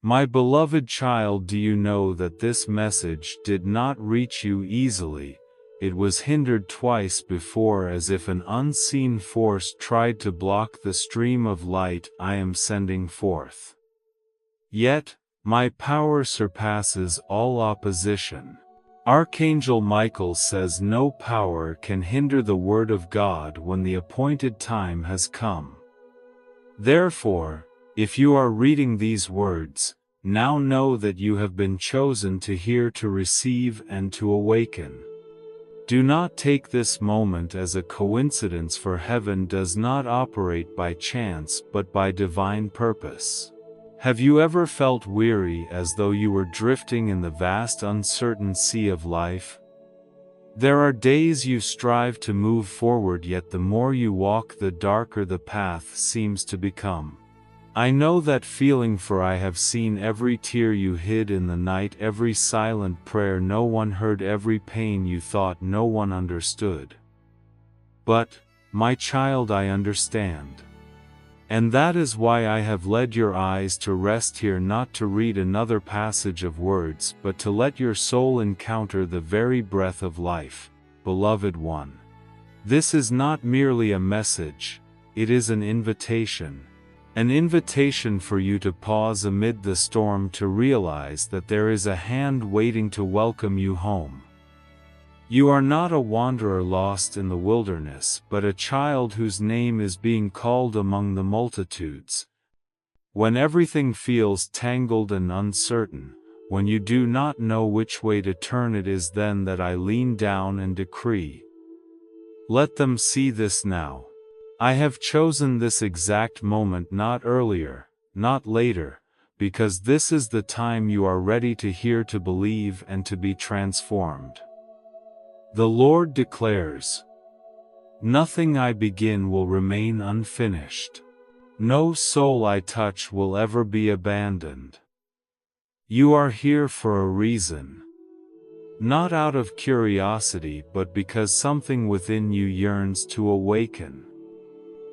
My beloved child, do you know that this message did not reach you easily? It was hindered twice before, as if an unseen force tried to block the stream of light I am sending forth. Yet, my power surpasses all opposition. Archangel Michael says no power can hinder the word of God when the appointed time has come. Therefore, if you are reading these words, now know that you have been chosen to hear, to receive, and to awaken. Do not take this moment as a coincidence, for heaven does not operate by chance but by divine purpose. Have you ever felt weary, as though you were drifting in the vast uncertain sea of life? There are days you strive to move forward, yet the more you walk, the darker the path seems to become. I know that feeling, for I have seen every tear you hid in the night, every silent prayer no one heard, every pain you thought no one understood. But, my child, I understand. And that is why I have led your eyes to rest here, not to read another passage of words, but to let your soul encounter the very breath of life, beloved one. This is not merely a message, it is an invitation. An invitation for you to pause amid the storm, to realize that there is a hand waiting to welcome you home. You are not a wanderer lost in the wilderness, but a child whose name is being called among the multitudes. When everything feels tangled and uncertain, when you do not know which way to turn, it is then that I lean down and decree. Let them see this now. I have chosen this exact moment, not earlier, not later, because this is the time you are ready to hear, to believe, and to be transformed. The Lord declares, "Nothing I begin will remain unfinished. No soul I touch will ever be abandoned." You are here for a reason. Not out of curiosity, but because something within you yearns to awaken.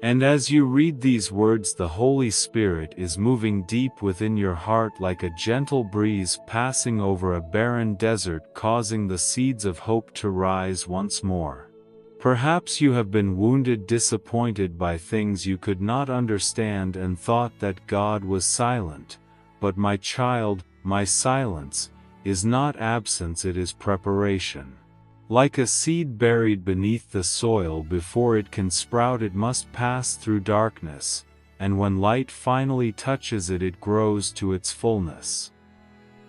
And as you read these words, the Holy Spirit is moving deep within your heart like a gentle breeze passing over a barren desert, causing the seeds of hope to rise once more. Perhaps you have been wounded, disappointed by things you could not understand, and thought that God was silent. But my child, my silence is not absence, it is preparation. Like a seed buried beneath the soil, before it can sprout it must pass through darkness, and when light finally touches it, it grows to its fullness.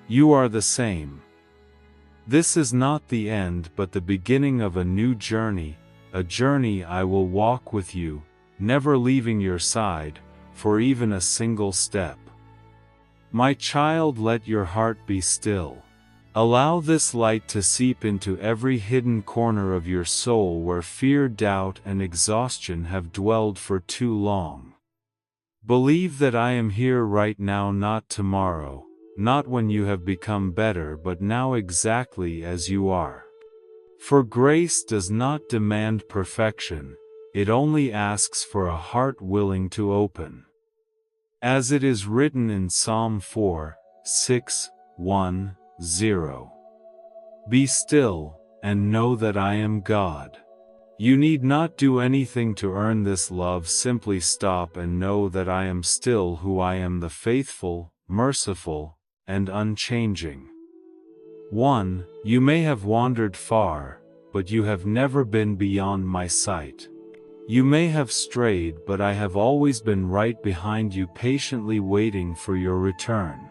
You are the same. This is not the end, but the beginning of a new journey, a journey I will walk with you, never leaving your side, for even a single step. My child, let your heart be still. Allow this light to seep into every hidden corner of your soul where fear, doubt, and exhaustion have dwelled for too long. Believe that I am here right now, not tomorrow, not when you have become better, but now, exactly as you are. For grace does not demand perfection, it only asks for a heart willing to open. As it is written in Psalm 4:6-1, 0. Be still, and know that I am God. You need not do anything to earn this love, simply stop and know that I am still who I am, the faithful, merciful, and unchanging. 1. You may have wandered far, but you have never been beyond my sight. You may have strayed, but I have always been right behind you, patiently waiting for your return.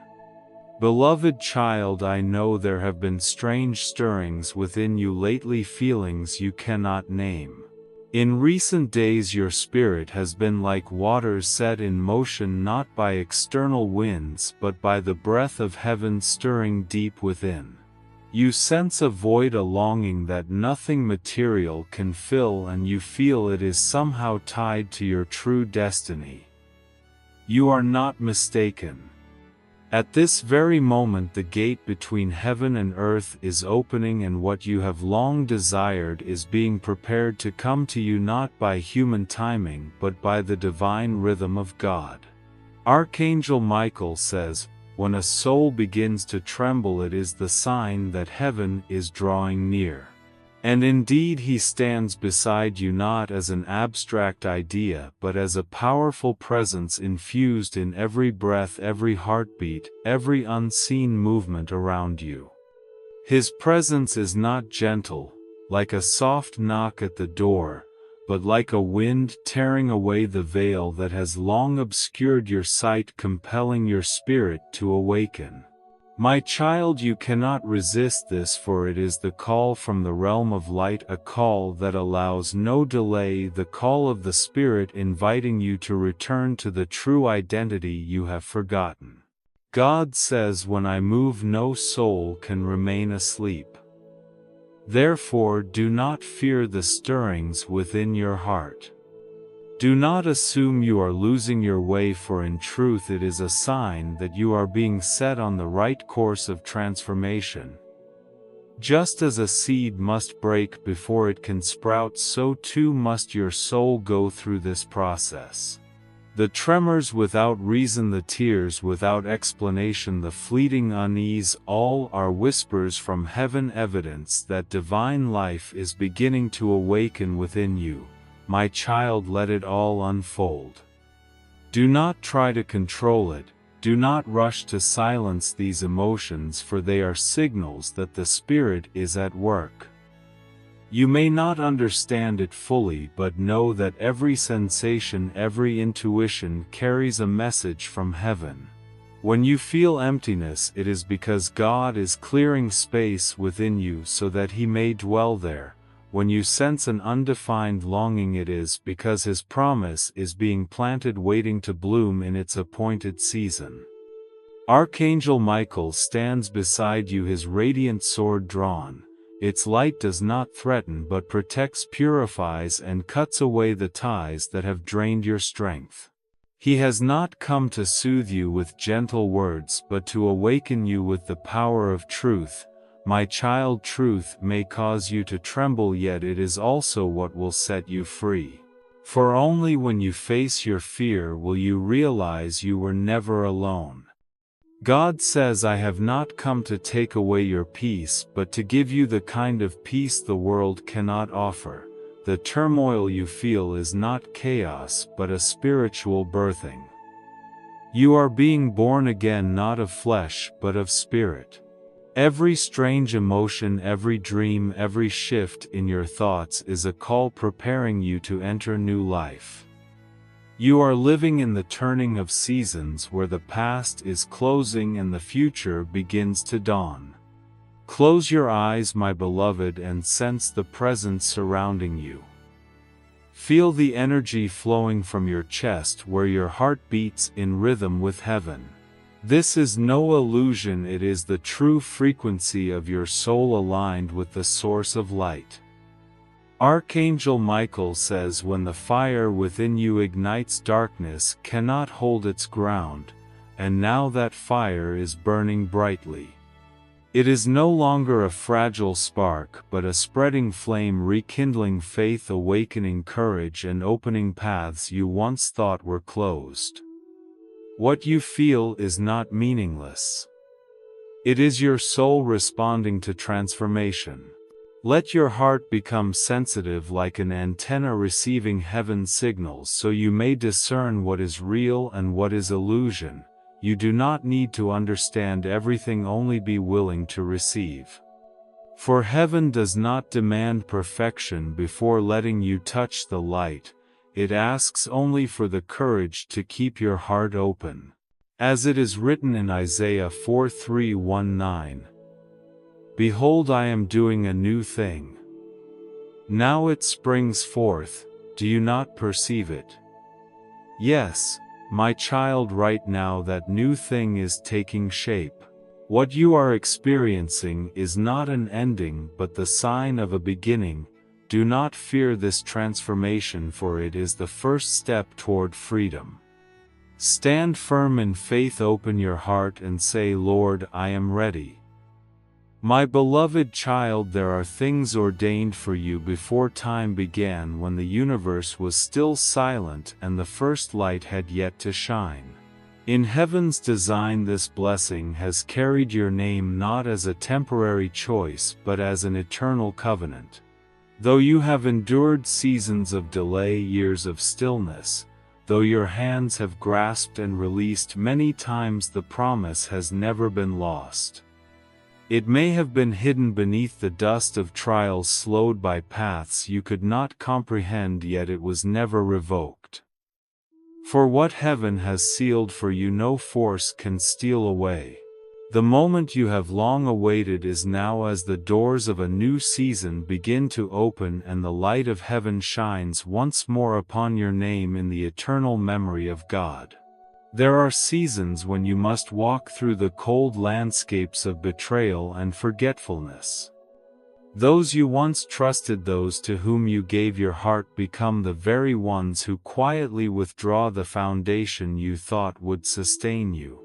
Beloved child, I know there have been strange stirrings within you lately, feelings you cannot name. In recent days your spirit has been like waters set in motion, not by external winds but by the breath of heaven stirring deep within. You sense a void, a longing that nothing material can fill, and you feel it is somehow tied to your true destiny. You are not mistaken. At this very moment the gate between heaven and earth is opening, and what you have long desired is being prepared to come to you, not by human timing but by the divine rhythm of God. Archangel Michael says, When a soul begins to tremble, it is the sign that heaven is drawing near. And indeed he stands beside you not as an abstract idea but as a powerful presence infused in every breath, every heartbeat, every unseen movement around you. His presence is not gentle, like a soft knock at the door, but like a wind tearing away the veil that has long obscured your sight, compelling your spirit to awaken. My child, you cannot resist this, for it is the call from the realm of light, a call that allows no delay, the call of the Spirit inviting you to return to the true identity you have forgotten. God says, when I move, no soul can remain asleep. Therefore, do not fear the stirrings within your heart. Do not assume you are losing your way, for in truth it is a sign that you are being set on the right course of transformation. Just as a seed must break before it can sprout, so too must your soul go through this process. The tremors without reason, the tears without explanation, the fleeting unease, all are whispers from heaven, evidence that divine life is beginning to awaken within you. My child, let it all unfold. Do not try to control it, do not rush to silence these emotions, for they are signals that the Spirit is at work. You may not understand it fully, but know that every sensation, every intuition carries a message from heaven. When you feel emptiness, it is because God is clearing space within you so that He may dwell there. When you sense an undefined longing, it is because His promise is being planted, waiting to bloom in its appointed season. Archangel Michael stands beside you, his radiant sword drawn. Its light does not threaten but protects, purifies, and cuts away the ties that have drained your strength. He has not come to soothe you with gentle words but to awaken you with the power of truth. My child, truth may cause you to tremble, yet it is also what will set you free. For only when you face your fear will you realize you were never alone. God says, I have not come to take away your peace, but to give you the kind of peace the world cannot offer. The turmoil you feel is not chaos, but a spiritual birthing. You are being born again, not of flesh, but of spirit. Every strange emotion, every dream, every shift in your thoughts is a call preparing you to enter new life. You are living in the turning of seasons where the past is closing and the future begins to dawn. Close your eyes, my beloved, and sense the presence surrounding you. Feel the energy flowing from your chest where your heart beats in rhythm with heaven. This is no illusion, it is the true frequency of your soul aligned with the source of light. Archangel Michael says, when the fire within you ignites, darkness cannot hold its ground, and now that fire is burning brightly. It is no longer a fragile spark, but a spreading flame, rekindling faith, awakening courage, and opening paths you once thought were closed. What you feel is not meaningless. It is your soul responding to transformation. Let your heart become sensitive like an antenna receiving heaven's signals, so you may discern what is real and what is illusion. You do not need to understand everything, only be willing to receive. For heaven does not demand perfection before letting you touch the light. It asks only for the courage to keep your heart open. As it is written in Isaiah 43:19, Behold, I am doing a new thing. Now it springs forth, do you not perceive it? Yes, my child, right now that new thing is taking shape. What you are experiencing is not an ending but the sign of a beginning. Do not fear this transformation, for it is the first step toward freedom. Stand firm in faith, open your heart and say, Lord, I am ready. My beloved child, there are things ordained for you before time began, when the universe was still silent and the first light had yet to shine. In heaven's design, this blessing has carried your name not as a temporary choice but as an eternal covenant. Though you have endured seasons of delay, years of stillness, though your hands have grasped and released many times, the promise has never been lost. It may have been hidden beneath the dust of trials, slowed by paths you could not comprehend, yet it was never revoked. For what heaven has sealed for you, no force can steal away. The moment you have long awaited is now, as the doors of a new season begin to open and the light of heaven shines once more upon your name in the eternal memory of God. There are seasons when you must walk through the cold landscapes of betrayal and forgetfulness. Those you once trusted, those to whom you gave your heart, become the very ones who quietly withdraw the foundation you thought would sustain you.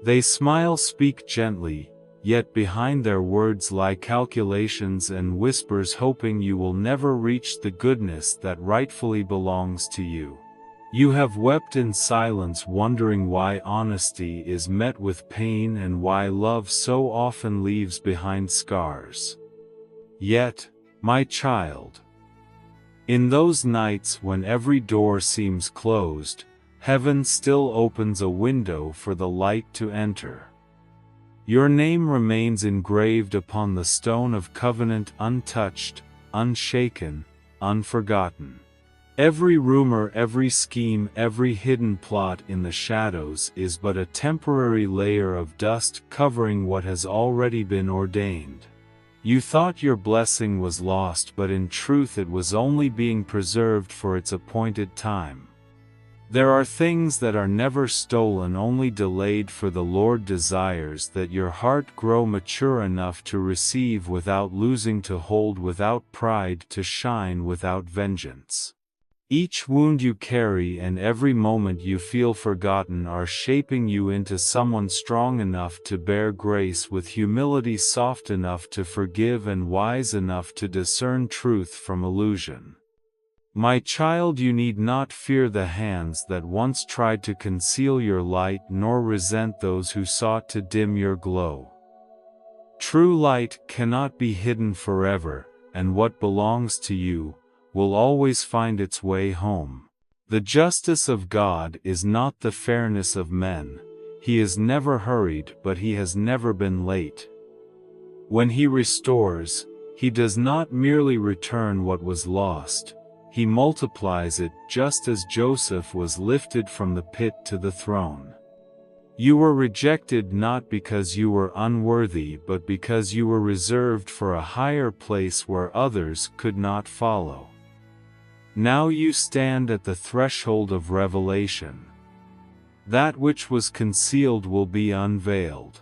They smile, speak gently, yet behind their words lie calculations and whispers, hoping you will never reach the goodness that rightfully belongs to you. You have wept in silence, wondering why honesty is met with pain and why love so often leaves behind scars. Yet, my child, in those nights when every door seems closed, heaven still opens a window for the light to enter. Your name remains engraved upon the stone of covenant, untouched, unshaken, unforgotten. Every rumor, every scheme, every hidden plot in the shadows is but a temporary layer of dust covering what has already been ordained. You thought your blessing was lost, but in truth it was only being preserved for its appointed time. There are things that are never stolen, only delayed, for the Lord desires that your heart grow mature enough to receive without losing, to hold without pride, to shine without vengeance. Each wound you carry and every moment you feel forgotten are shaping you into someone strong enough to bear grace, with humility soft enough to forgive and wise enough to discern truth from illusion. My child, you need not fear the hands that once tried to conceal your light, nor resent those who sought to dim your glow. True light cannot be hidden forever, and what belongs to you will always find its way home. The justice of God is not the fairness of men. He is never hurried, but he has never been late. When he restores, he does not merely return what was lost. He multiplies it, just as Joseph was lifted from the pit to the throne. You were rejected not because you were unworthy, but because you were reserved for a higher place where others could not follow. Now you stand at the threshold of revelation. That which was concealed will be unveiled.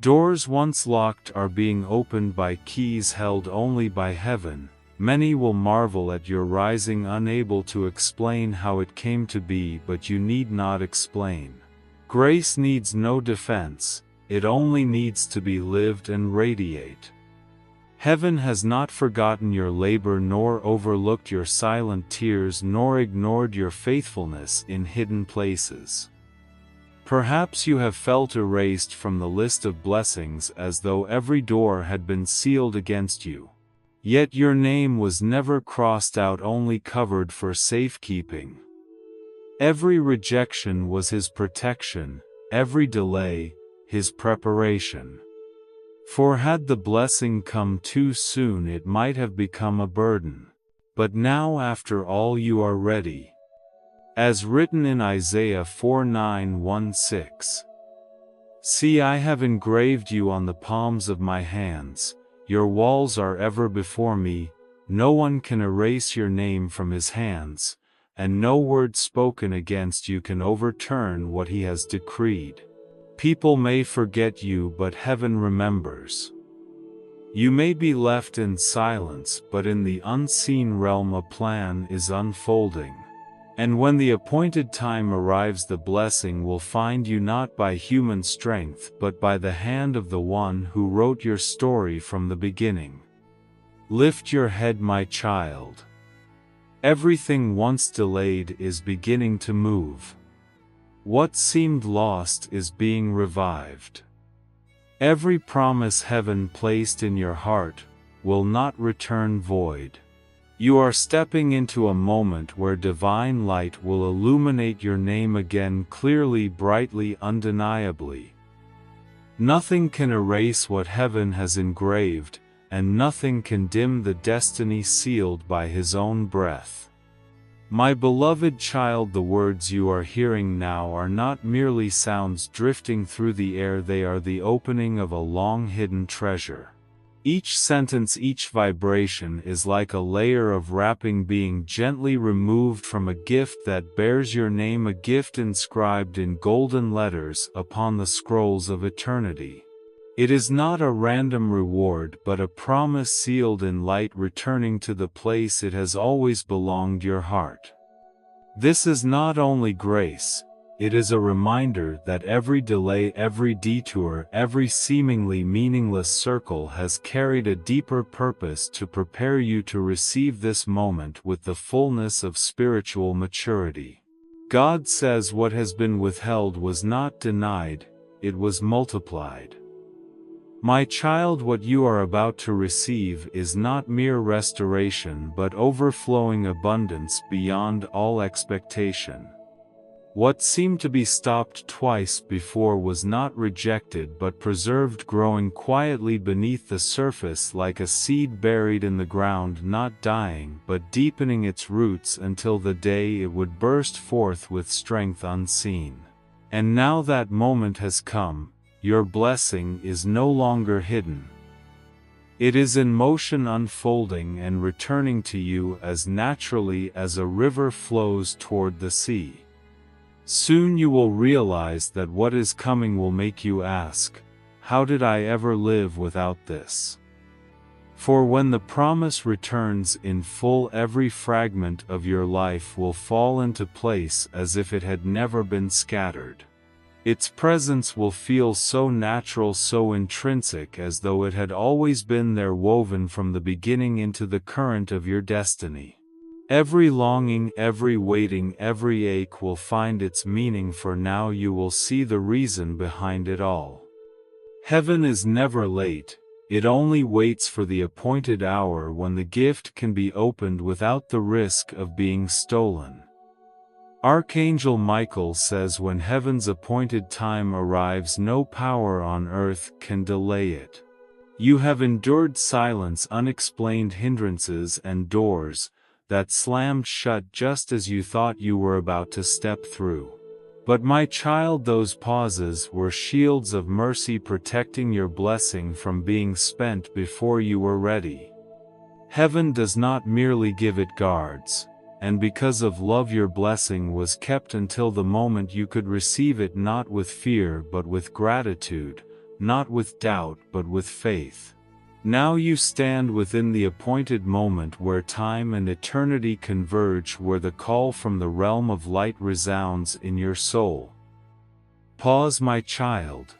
Doors once locked are being opened by keys held only by heaven. Many will marvel at your rising, unable to explain how it came to be, but you need not explain. Grace needs no defense, it only needs to be lived and radiate. Heaven has not forgotten your labor, nor overlooked your silent tears, nor ignored your faithfulness in hidden places. Perhaps you have felt erased from the list of blessings, as though every door had been sealed against you. Yet your name was never crossed out, only covered for safekeeping. Every rejection was his protection, every delay, his preparation. For had the blessing come too soon, it might have become a burden. But now, after all, you are ready. As written in Isaiah 49:1-6. See, I have engraved you on the palms of my hands. Your walls are ever before me, no one can erase your name from his hands, and no word spoken against you can overturn what he has decreed. People may forget you, but heaven remembers. You may be left in silence, but in the unseen realm a plan is unfolding. And when the appointed time arrives, the blessing will find you not by human strength, but by the hand of the one who wrote your story from the beginning. Lift your head, my child. Everything once delayed is beginning to move. What seemed lost is being revived. Every promise heaven placed in your heart will not return void. You are stepping into a moment where divine light will illuminate your name again clearly, brightly, undeniably. Nothing can erase what heaven has engraved, and nothing can dim the destiny sealed by His own breath. My beloved child, the words you are hearing now are not merely sounds drifting through the air, they are the opening of a long-hidden treasure. Each sentence, each vibration is like a layer of wrapping being gently removed from a gift that bears your name, a gift inscribed in golden letters upon the scrolls of eternity. It is not a random reward but a promise sealed in light, returning to the place it has always belonged, your heart. This is not only grace, it is a reminder that every delay, every detour, every seemingly meaningless circle has carried a deeper purpose to prepare you to receive this moment with the fullness of spiritual maturity. God says what has been withheld was not denied, it was multiplied. My child, what you are about to receive is not mere restoration but overflowing abundance beyond all expectation. What seemed to be stopped twice before was not rejected but preserved, growing quietly beneath the surface like a seed buried in the ground, not dying but deepening its roots until the day it would burst forth with strength unseen. And now that moment has come. Your blessing is no longer hidden. It is in motion, unfolding and returning to you as naturally as a river flows toward the sea. Soon you will realize that what is coming will make you ask, how did I ever live without this? For when the promise returns in full, every fragment of your life will fall into place as if it had never been scattered. Its presence will feel so natural, so intrinsic, as though it had always been there, woven from the beginning into the current of your destiny. Every longing, every waiting, every ache will find its meaning, for now you will see the reason behind it all. Heaven is never late, it only waits for the appointed hour when the gift can be opened without the risk of being stolen. Archangel Michael says when heaven's appointed time arrives, no power on earth can delay it. You have endured silence, unexplained hindrances and doors that slammed shut just as you thought you were about to step through. But my child, those pauses were shields of mercy, protecting your blessing from being spent before you were ready. Heaven does not merely give, it guards. And because of love your blessing was kept until the moment you could receive it, not with fear but with gratitude, not with doubt but with faith. Now you stand within the appointed moment where time and eternity converge, where the call from the realm of light resounds in your soul. Pause, my child.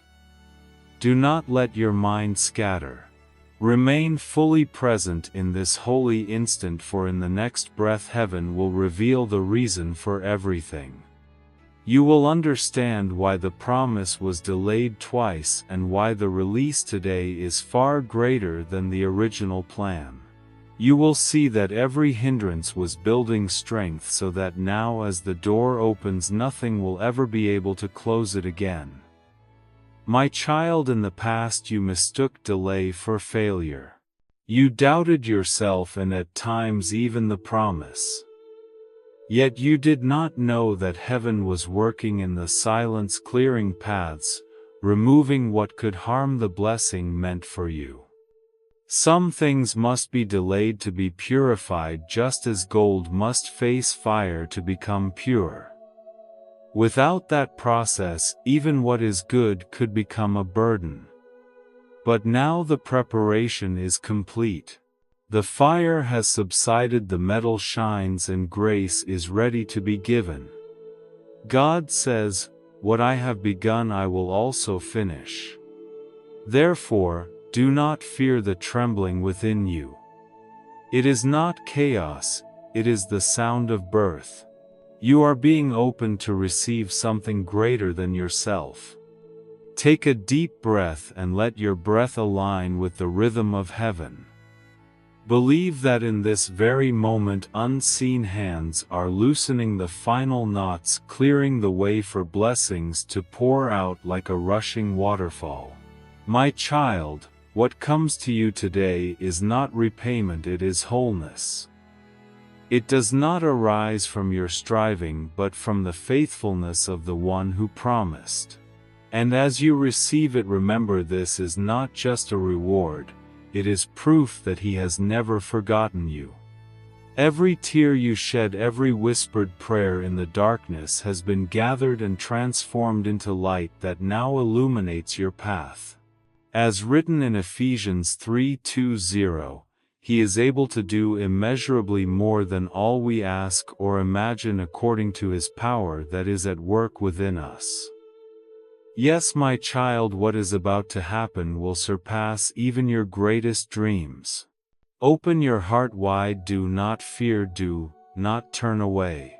Do not let your mind scatter. Remain fully present in this holy instant, for in the next breath heaven will reveal the reason for everything. You will understand why the promise was delayed twice and why the release today is far greater than the original plan. You will see that every hindrance was building strength, so that now as the door opens nothing will ever be able to close it again. My child, in the past you mistook delay for failure. You doubted yourself and at times even the promise. Yet you did not know that heaven was working in the silence, clearing paths, removing what could harm the blessing meant for you. Some things must be delayed to be purified, just as gold must face fire to become pure. Without that process, even what is good could become a burden. But now the preparation is complete. The fire has subsided, the metal shines, and grace is ready to be given. God says, "What I have begun I will also finish." Therefore, do not fear the trembling within you. It is not chaos, it is the sound of birth. You are being open to receive something greater than yourself. Take a deep breath and let your breath align with the rhythm of heaven. Believe that in this very moment unseen hands are loosening the final knots, clearing the way for blessings to pour out like a rushing waterfall. My child, what comes to you today is not repayment, it is wholeness. It does not arise from your striving but from the faithfulness of the one who promised. And as you receive it, remember this is not just a reward, it is proof that he has never forgotten you. Every tear you shed, every whispered prayer in the darkness has been gathered and transformed into light that now illuminates your path. As written in Ephesians 3:20, he is able to do immeasurably more than all we ask or imagine according to his power that is at work within us. Yes, my child, what is about to happen will surpass even your greatest dreams. Open your heart wide, do not fear, do not turn away.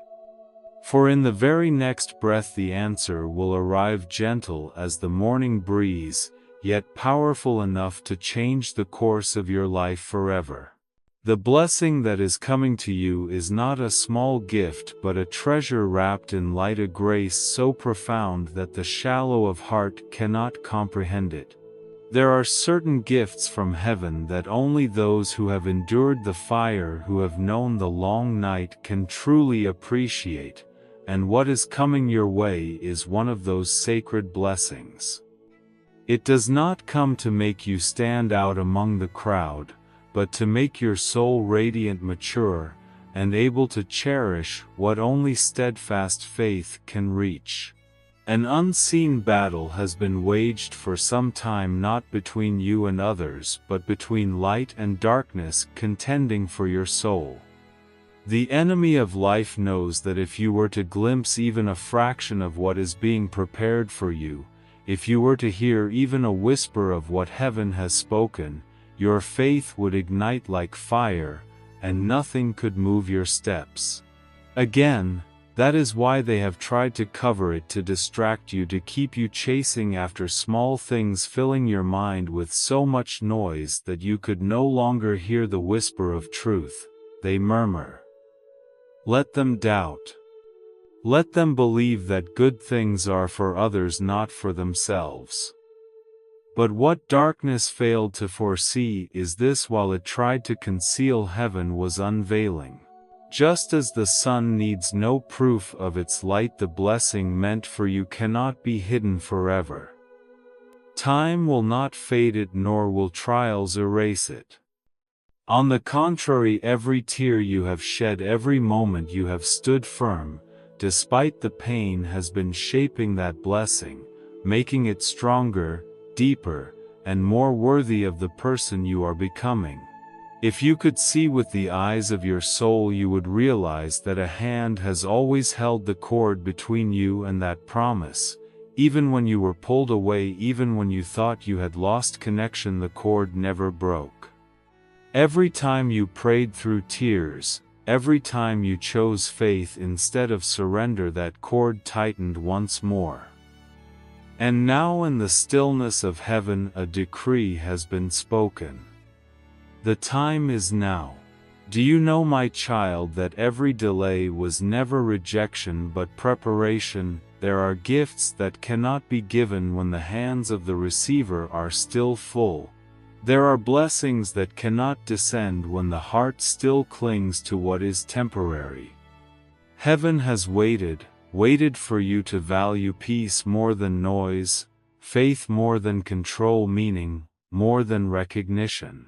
For in the very next breath the answer will arrive, gentle as the morning breeze, yet powerful enough to change the course of your life forever. The blessing that is coming to you is not a small gift but a treasure wrapped in light, a grace so profound that the shallow of heart cannot comprehend it. There are certain gifts from heaven that only those who have endured the fire, who have known the long night, can truly appreciate, and what is coming your way is one of those sacred blessings. It does not come to make you stand out among the crowd, but to make your soul radiant, mature, and able to cherish what only steadfast faith can reach. An unseen battle has been waged for some time, not between you and others, but between light and darkness contending for your soul. The enemy of life knows that if you were to glimpse even a fraction of what is being prepared for you, if you were to hear even a whisper of what heaven has spoken, your faith would ignite like fire, and nothing could move your steps. Again, that is why they have tried to cover it, to distract you, to keep you chasing after small things, filling your mind with so much noise that you could no longer hear the whisper of truth. They murmur. Let them doubt. Let them believe that good things are for others, not for themselves. But what darkness failed to foresee is this: while it tried to conceal, heaven was unveiling. Just as the sun needs no proof of its light, the blessing meant for you cannot be hidden forever. Time will not fade it, nor will trials erase it. On the contrary, every tear you have shed, every moment you have stood firm, despite the pain, has been shaping that blessing, making it stronger, deeper, and more worthy of the person you are becoming. If you could see with the eyes of your soul, you would realize that a hand has always held the cord between you and that promise. Even when you were pulled away, even when you thought you had lost connection, the cord never broke. Every time you prayed through tears, every time you chose faith instead of surrender, that cord tightened once more. And now in the stillness of heaven a decree has been spoken. The time is now. Do you know, my child, that every delay was never rejection but preparation? There are gifts that cannot be given when the hands of the receiver are still full. There are blessings that cannot descend when the heart still clings to what is temporary. Heaven has waited for you to value peace more than noise, faith more than control, meaning more than recognition.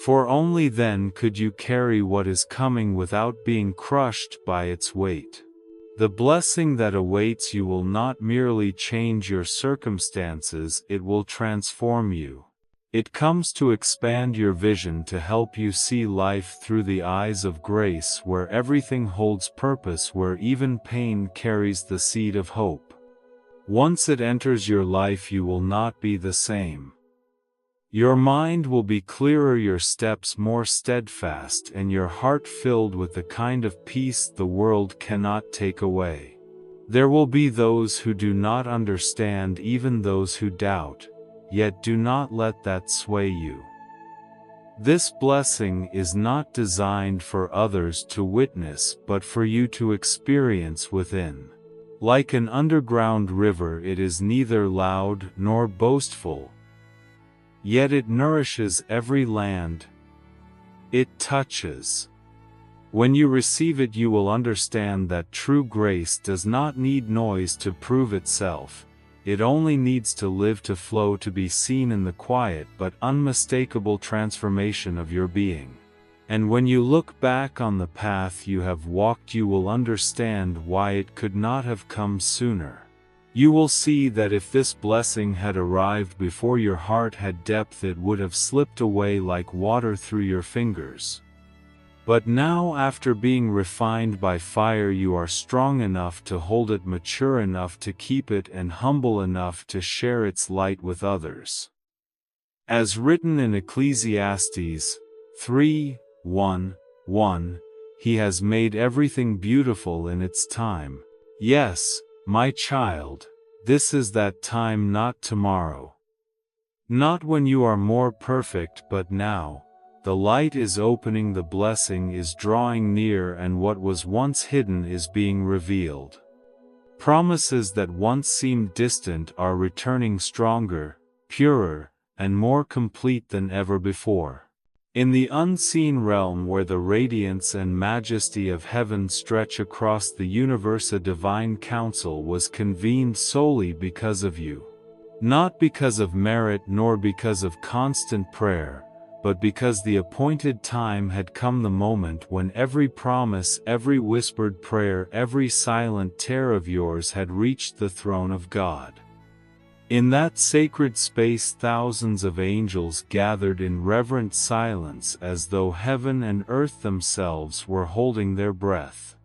For only then could you carry what is coming without being crushed by its weight. The blessing that awaits you will not merely change your circumstances, it will transform you. It comes to expand your vision, to help you see life through the eyes of grace, where everything holds purpose, where even pain carries the seed of hope. Once it enters your life, you will not be the same. Your mind will be clearer, your steps more steadfast, and your heart filled with the kind of peace the world cannot take away. There will be those who do not understand, even those who doubt, yet do not let that sway you. This blessing is not designed for others to witness but for you to experience within. Like an underground river, it is neither loud nor boastful, yet it nourishes every land it touches. When you receive it, you will understand that true grace does not need noise to prove itself. It only needs to live to flow, to be seen in the quiet but unmistakable transformation of your being. And when you look back on the path you have walked, you will understand why it could not have come sooner. You will see that if this blessing had arrived before your heart had depth, it would have slipped away like water through your fingers. But now, after being refined by fire, you are strong enough to hold it, mature enough to keep it, and humble enough to share its light with others. As written in Ecclesiastes 3:1, He has made everything beautiful in its time. Yes, my child, this is that time, not tomorrow. Not when you are more perfect, but now. The light is opening, the blessing is drawing near, and what was once hidden is being revealed. Promises that once seemed distant are returning stronger, purer, and more complete than ever before. In the unseen realm where the radiance and majesty of heaven stretch across the universe, a divine council was convened solely because of you. Not because of merit nor because of constant prayer, but because the appointed time had come, the moment when every promise, every whispered prayer, every silent tear of yours had reached the throne of God. In that sacred space, thousands of angels gathered in reverent silence, as though heaven and earth themselves were holding their breath.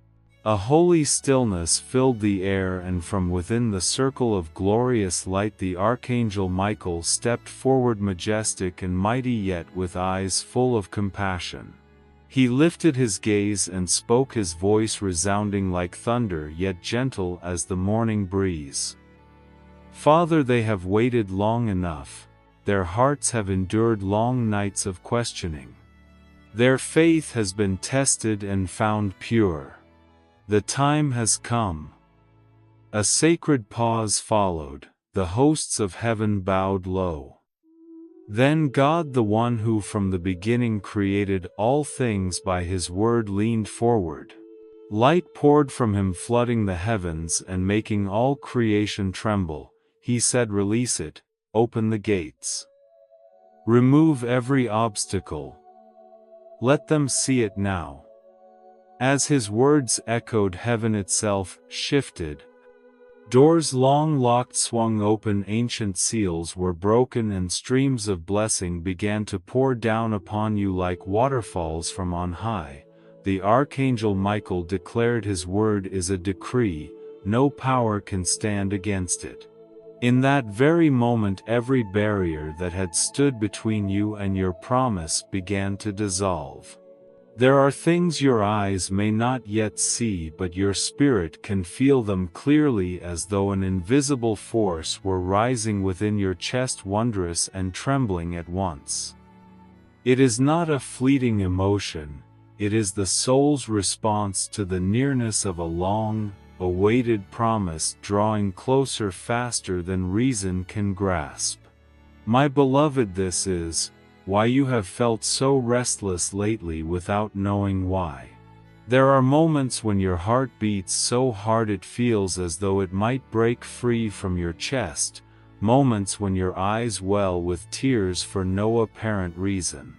A holy stillness filled the air, and from within the circle of glorious light the Archangel Michael stepped forward, majestic and mighty, yet with eyes full of compassion. He lifted his gaze and spoke, his voice resounding like thunder, yet gentle as the morning breeze. Father, they have waited long enough. Their hearts have endured long nights of questioning. Their faith has been tested and found pure. The time has come. A sacred pause followed. The hosts of heaven bowed low. Then God, the one who from the beginning created all things by his word, leaned forward. Light poured from him, flooding the heavens and making all creation tremble. He said, "Release it, open the gates. Remove every obstacle. Let them see it now." As his words echoed, heaven itself shifted. Doors long locked swung open, ancient seals were broken, and streams of blessing began to pour down upon you like waterfalls from on high. The Archangel Michael declared, his word is a decree, no power can stand against it. In that very moment, every barrier that had stood between you and your promise began to dissolve. There are things your eyes may not yet see, but your spirit can feel them clearly, as though an invisible force were rising within your chest, wondrous and trembling at once. It is not a fleeting emotion, it is the soul's response to the nearness of a long-awaited promise, drawing closer faster than reason can grasp. My beloved, this is why you have felt so restless lately without knowing why. There are moments when your heart beats so hard it feels as though it might break free from your chest, moments when your eyes well with tears for no apparent reason.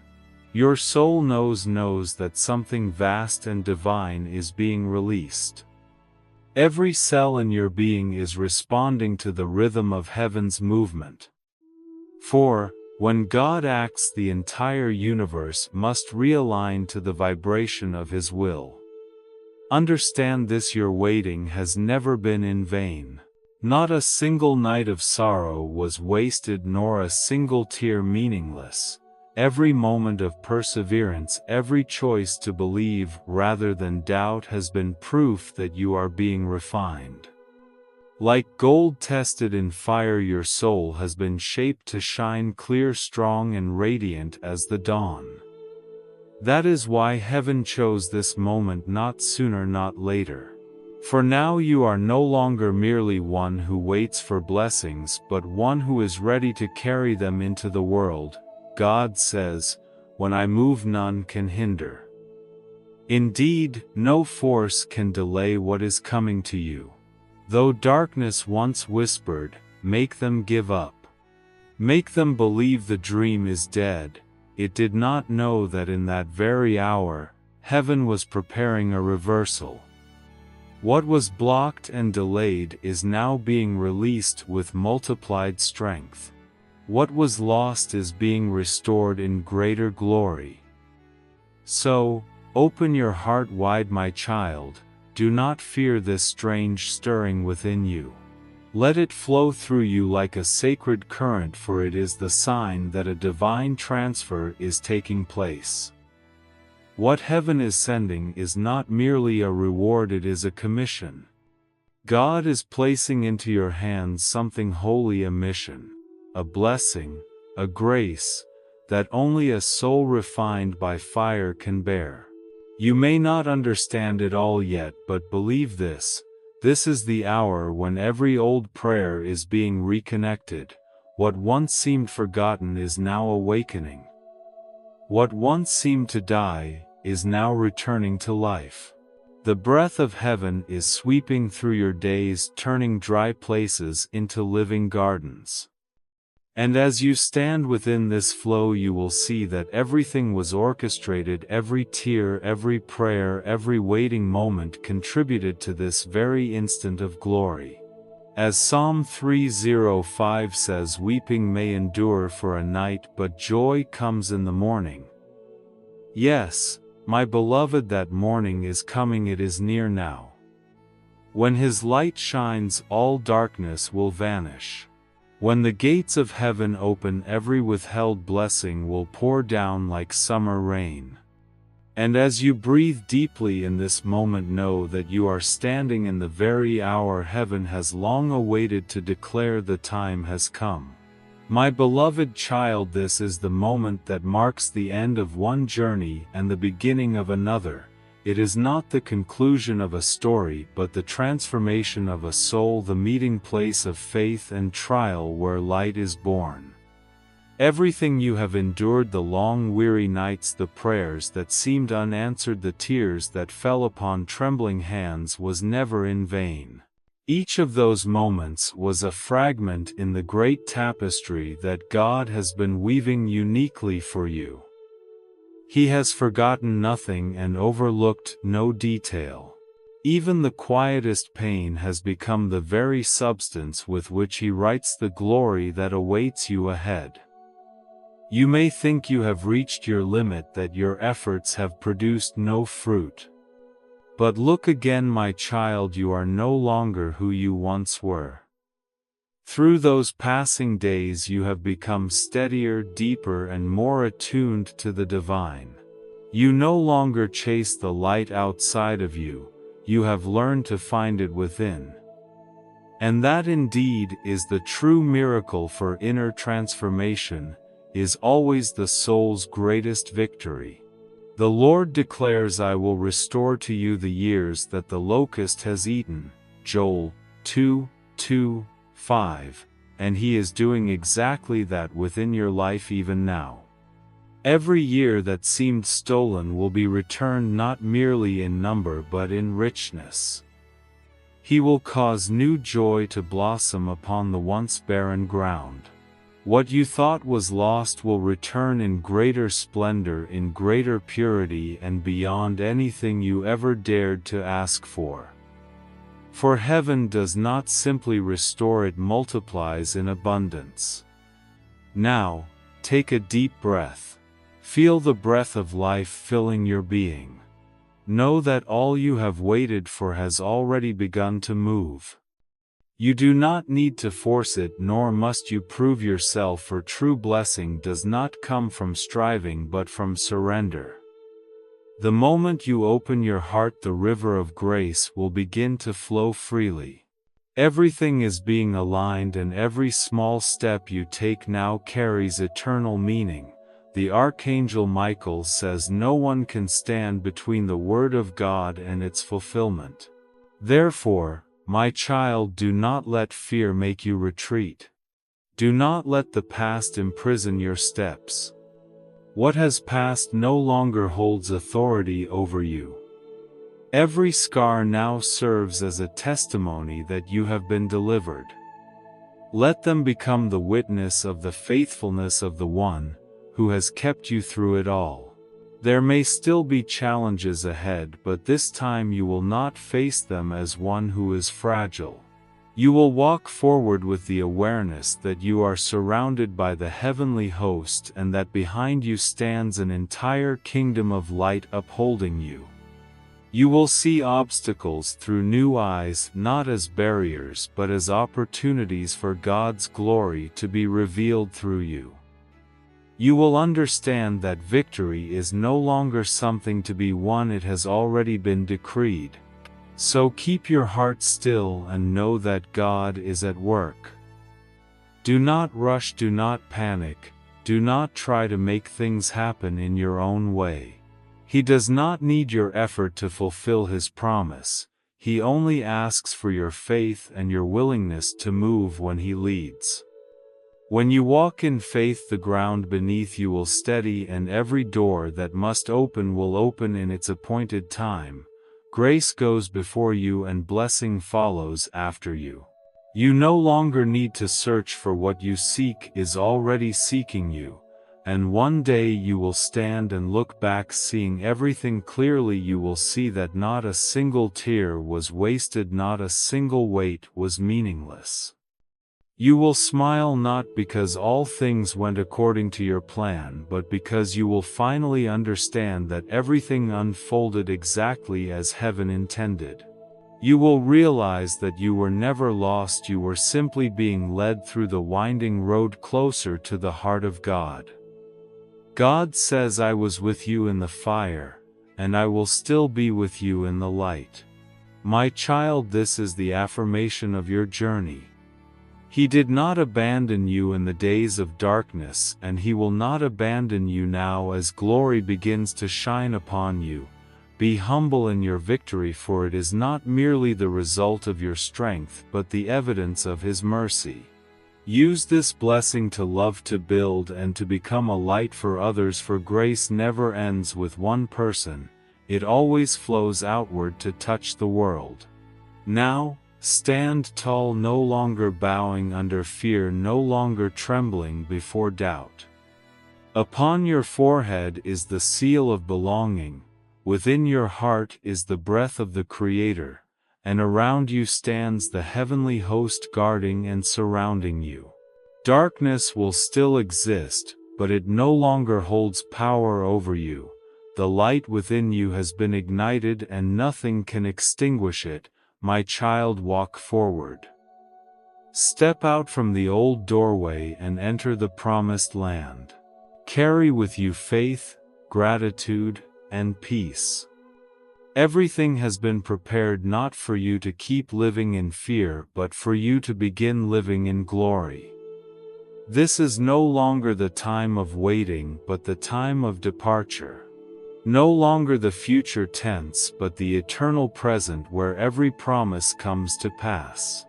Your soul knows that something vast and divine is being released. Every cell in your being is responding to the rhythm of heaven's movement. For, when God acts, the entire universe must realign to the vibration of His will. Understand this: your waiting has never been in vain. Not a single night of sorrow was wasted, nor a single tear meaningless. Every moment of perseverance, every choice to believe rather than doubt has been proof that you are being refined. Like gold tested in fire, your soul has been shaped to shine clear, strong, and radiant as the dawn. That is why heaven chose this moment, not sooner, not later. For now you are no longer merely one who waits for blessings, but one who is ready to carry them into the world. God says, "When I move, none can hinder." Indeed, no force can delay what is coming to you. Though darkness once whispered, "Make them give up. Make them believe the dream is dead," it did not know that in that very hour, heaven was preparing a reversal. What was blocked and delayed is now being released with multiplied strength. What was lost is being restored in greater glory. So, open your heart wide, my child. Do not fear this strange stirring within you. Let it flow through you like a sacred current, for it is the sign that a divine transfer is taking place. What heaven is sending is not merely a reward, it is a commission. God is placing into your hands something holy, a mission, a blessing, a grace, that only a soul refined by fire can bear. You may not understand it all yet, but believe this. This is the hour when every old prayer is being reconnected. What once seemed forgotten is now awakening. What once seemed to die is now returning to life. The breath of heaven is sweeping through your days, turning dry places into living gardens. And as you stand within this flow, you will see that everything was orchestrated. Every tear, every prayer, every waiting moment contributed to this very instant of glory. As Psalm 3:05 says, "Weeping may endure for a night, but joy comes in the morning." Yes, my beloved, that morning is coming. It is near now. When His light shines, all darkness will vanish. When the gates of heaven open, every withheld blessing will pour down like summer rain. And as you breathe deeply in this moment, know that you are standing in the very hour heaven has long awaited to declare the time has come. My beloved child, this is the moment that marks the end of one journey and the beginning of another. It is not the conclusion of a story, but the transformation of a soul, the meeting place of faith and trial where light is born. Everything you have endured, the long weary nights, the prayers that seemed unanswered, the tears that fell upon trembling hands, was never in vain. Each of those moments was a fragment in the great tapestry that God has been weaving uniquely for you. He has forgotten nothing and overlooked no detail. Even the quietest pain has become the very substance with which He writes the glory that awaits you ahead. You may think you have reached your limit, that your efforts have produced no fruit. But look again, my child, you are no longer who you once were. Through those passing days you have become steadier, deeper, and more attuned to the divine. You no longer chase the light outside of you, you have learned to find it within. And that indeed is the true miracle, for inner transformation is always the soul's greatest victory. The Lord declares, "I will restore to you the years that the locust has eaten." Joel 2:5. And He is doing exactly that within your life even now. Every year that seemed stolen will be returned, not merely in number but in richness. He will cause new joy to blossom upon the once barren ground. What you thought was lost will return in greater splendor, in greater purity, and beyond anything you ever dared to ask for. For heaven does not simply restore, it multiplies in abundance. Now, take a deep breath. Feel the breath of life filling your being. Know that all you have waited for has already begun to move. You do not need to force it, nor must you prove yourself, for true blessing does not come from striving but from surrender. The moment you open your heart, the river of grace will begin to flow freely. Everything is being aligned, and every small step you take now carries eternal meaning. The Archangel Michael says no one can stand between the Word of God and its fulfillment. Therefore, my child, do not let fear make you retreat. Do not let the past imprison your steps. What has passed no longer holds authority over you. Every scar now serves as a testimony that you have been delivered. Let them become the witness of the faithfulness of the One who has kept you through it all. There may still be challenges ahead, but this time you will not face them as one who is fragile. You will walk forward with the awareness that you are surrounded by the heavenly host and that behind you stands an entire kingdom of light upholding you. You will see obstacles through new eyes, not as barriers but as opportunities for God's glory to be revealed through you. You will understand that victory is no longer something to be won, it has already been decreed. So keep your heart still and know that God is at work. Do not rush, do not panic, do not try to make things happen in your own way. He does not need your effort to fulfill His promise. He only asks for your faith and your willingness to move when He leads. When you walk in faith, the ground beneath you will steady, and every door that must open will open in its appointed time. Grace goes before you and blessing follows after you. You no longer need to search for what you seek is already seeking you, and one day you will stand and look back, seeing everything clearly. You will see that not a single tear was wasted, not a single weight was meaningless. You will smile not because all things went according to your plan, but because you will finally understand that everything unfolded exactly as heaven intended. You will realize that you were never lost, you were simply being led through the winding road closer to the heart of God. God says, I was with you in the fire, and I will still be with you in the light. My child, this is the affirmation of your journey. He did not abandon you in the days of darkness, and He will not abandon you now as glory begins to shine upon you. Be humble in your victory, for it is not merely the result of your strength but the evidence of His mercy. Use this blessing to love, to build, and to become a light for others, for grace never ends with one person, it always flows outward to touch the world. Now, stand tall, no longer bowing under fear, no longer trembling before doubt. Upon your forehead is the seal of belonging, within your heart is the breath of the Creator, and around you stands the heavenly host guarding and surrounding you. Darkness will still exist, but it no longer holds power over you. The light within you has been ignited and nothing can extinguish it. My child, walk forward. Step out from the old doorway and enter the promised land. Carry with you faith, gratitude, and peace. Everything has been prepared not for you to keep living in fear but for you to begin living in glory. This is no longer the time of waiting but the time of departure. No longer the future tense but the eternal present where every promise comes to pass.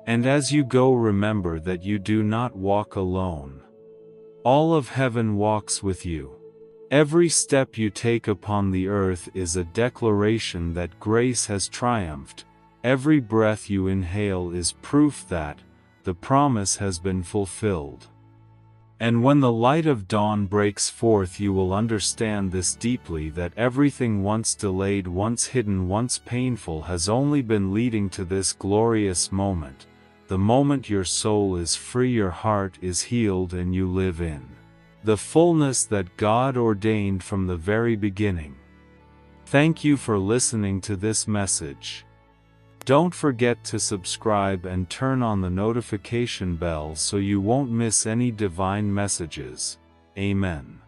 And as you go, remember that you do not walk alone. All of heaven walks with you. Every step you take upon the earth is a declaration that grace has triumphed. Every breath you inhale is proof that the promise has been fulfilled. And when the light of dawn breaks forth, you will understand this deeply, that everything once delayed, once hidden, once painful has only been leading to this glorious moment. The moment your soul is free, your heart is healed, and you live in the fullness that God ordained from the very beginning. Thank you for listening to this message. Don't forget to subscribe and turn on the notification bell so you won't miss any divine messages. Amen.